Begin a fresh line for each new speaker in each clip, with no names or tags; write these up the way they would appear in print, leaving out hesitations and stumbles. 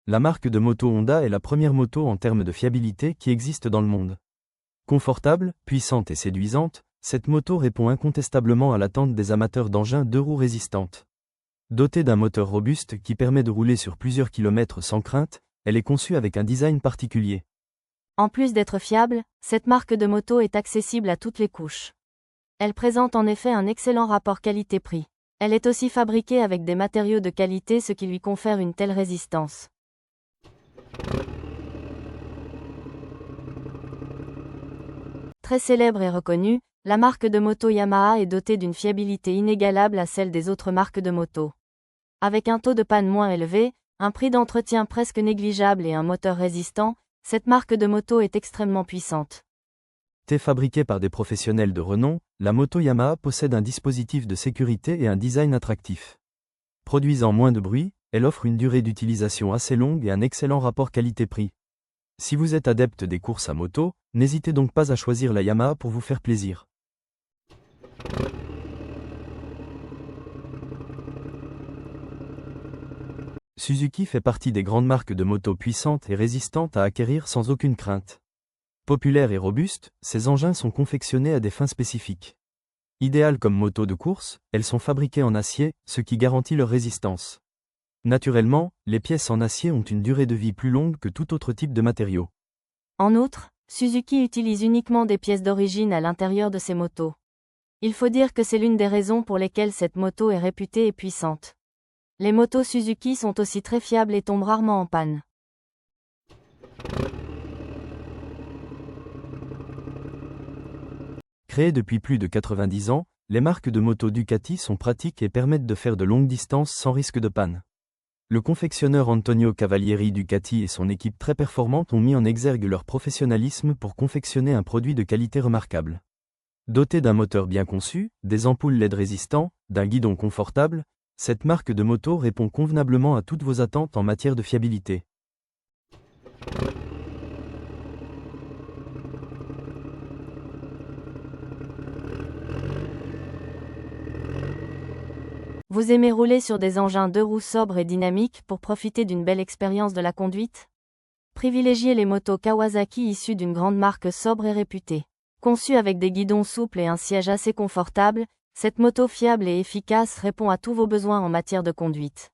La marque de moto Honda est la première moto en termes de fiabilité qui existe dans le monde. Confortable, puissante et séduisante, cette moto répond incontestablement à l'attente des amateurs d'engins 2 roues résistantes. Dotée d'un moteur robuste qui permet de rouler sur plusieurs kilomètres sans crainte, elle est conçue avec un design particulier.
En plus d'être fiable, cette marque de moto est accessible à toutes les couches. Elle présente en effet un excellent rapport qualité-prix. Elle est aussi fabriquée avec des matériaux de qualité, ce qui lui confère une telle résistance. Très célèbre et reconnue, la marque de moto Yamaha est dotée d'une fiabilité inégalable à celle des autres marques de moto. Avec un taux de panne moins élevé, un prix d'entretien presque négligeable et un moteur résistant, cette marque de moto est extrêmement puissante.
Fabriquée par des professionnels de renom, la moto Yamaha possède un dispositif de sécurité et un design attractif. Produisant moins de bruit, elle offre une durée d'utilisation assez longue et un excellent rapport qualité-prix. Si vous êtes adepte des courses à moto, n'hésitez donc pas à choisir la Yamaha pour vous faire plaisir. Suzuki fait partie des grandes marques de motos puissantes et résistantes à acquérir sans aucune crainte. Populaires et robustes, ces engins sont confectionnés à des fins spécifiques. Idéales comme motos de course, elles sont fabriquées en acier, ce qui garantit leur résistance. Naturellement, les pièces en acier ont une durée de vie plus longue que tout autre type de matériau.
En outre, Suzuki utilise uniquement des pièces d'origine à l'intérieur de ses motos. Il faut dire que c'est l'une des raisons pour lesquelles cette moto est réputée et puissante. Les motos Suzuki sont aussi très fiables et tombent rarement en panne.
Créées depuis plus de 90 ans, les marques de motos Ducati sont pratiques et permettent de faire de longues distances sans risque de panne. Le confectionneur Antonio Cavalieri Ducati et son équipe très performante ont mis en exergue leur professionnalisme pour confectionner un produit de qualité remarquable. Dotée d'un moteur bien conçu, des ampoules LED résistants, d'un guidon confortable, cette marque de moto répond convenablement à toutes vos attentes en matière de fiabilité.
Vous aimez rouler sur des engins 2 roues sobres et dynamiques pour profiter d'une belle expérience de la conduite? Privilégiez les motos Kawasaki issues d'une grande marque sobre et réputée. Conçue avec des guidons souples et un siège assez confortable, cette moto fiable et efficace répond à tous vos besoins en matière de conduite.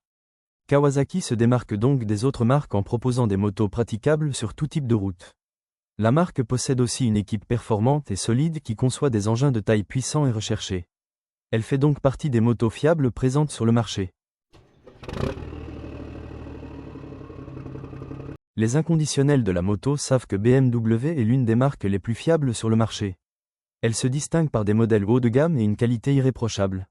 Kawasaki se démarque donc des autres marques en proposant des motos praticables sur tout type de route. La marque possède aussi une équipe performante et solide qui conçoit des engins de taille puissants et recherchés. Elle fait donc partie des motos fiables présentes sur le marché. Les inconditionnels de la moto savent que BMW est l'une des marques les plus fiables sur le marché. Elle se distingue par des modèles haut de gamme et une qualité irréprochable.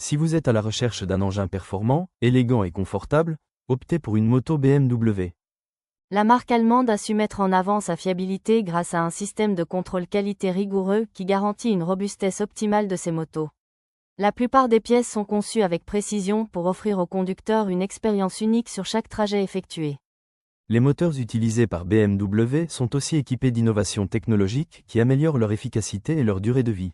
Si vous êtes à la recherche d'un engin performant, élégant et confortable, optez pour une moto BMW.
La marque allemande a su mettre en avant sa fiabilité grâce à un système de contrôle qualité rigoureux qui garantit une robustesse optimale de ses motos. La plupart des pièces sont conçues avec précision pour offrir aux conducteurs une expérience unique sur chaque trajet effectué.
Les moteurs utilisés par BMW sont aussi équipés d'innovations technologiques qui améliorent leur efficacité et leur durée de vie.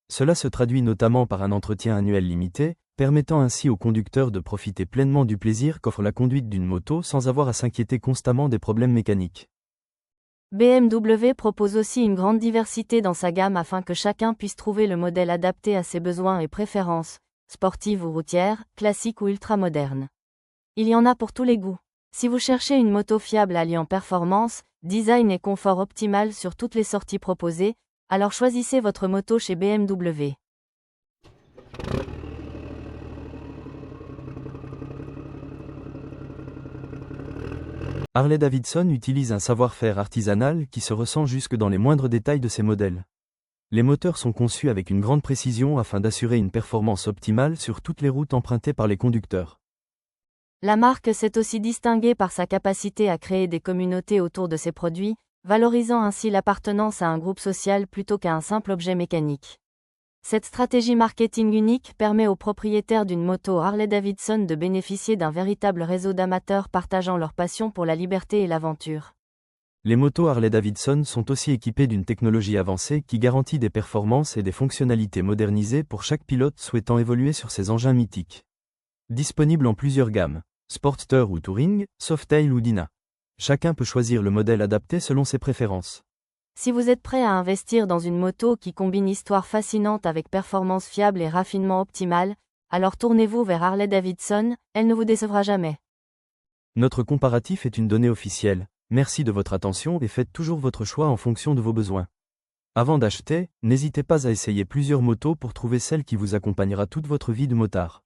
Cela se traduit notamment par un entretien annuel limité, permettant ainsi aux conducteurs de profiter pleinement du plaisir qu'offre la conduite d'une moto sans avoir à s'inquiéter constamment des problèmes mécaniques.
BMW propose aussi une grande diversité dans sa gamme afin que chacun puisse trouver le modèle adapté à ses besoins et préférences, sportives ou routières, classiques ou ultramodernes. Il y en a pour tous les goûts. Si vous cherchez une moto fiable alliant performance, design et confort optimal sur toutes les sorties proposées, alors choisissez votre moto chez BMW.
Harley-Davidson utilise un savoir-faire artisanal qui se ressent jusque dans les moindres détails de ses modèles. Les moteurs sont conçus avec une grande précision afin d'assurer une performance optimale sur toutes les routes empruntées par les conducteurs.
La marque s'est aussi distinguée par sa capacité à créer des communautés autour de ses produits, valorisant ainsi l'appartenance à un groupe social plutôt qu'à un simple objet mécanique. Cette stratégie marketing unique permet aux propriétaires d'une moto Harley-Davidson de bénéficier d'un véritable réseau d'amateurs partageant leur passion pour la liberté et l'aventure.
Les motos Harley-Davidson sont aussi équipées d'une technologie avancée qui garantit des performances et des fonctionnalités modernisées pour chaque pilote souhaitant évoluer sur ces engins mythiques. Disponibles en plusieurs gammes, Sportster ou Touring, Softail ou Dyna. Chacun peut choisir le modèle adapté selon ses préférences.
Si vous êtes prêt à investir dans une moto qui combine histoire fascinante avec performance fiable et raffinement optimal, alors tournez-vous vers Harley-Davidson, elle ne vous décevra jamais.
Notre comparatif est une donnée officielle. Merci de votre attention et faites toujours votre choix en fonction de vos besoins. Avant d'acheter, n'hésitez pas à essayer plusieurs motos pour trouver celle qui vous accompagnera toute votre vie de motard.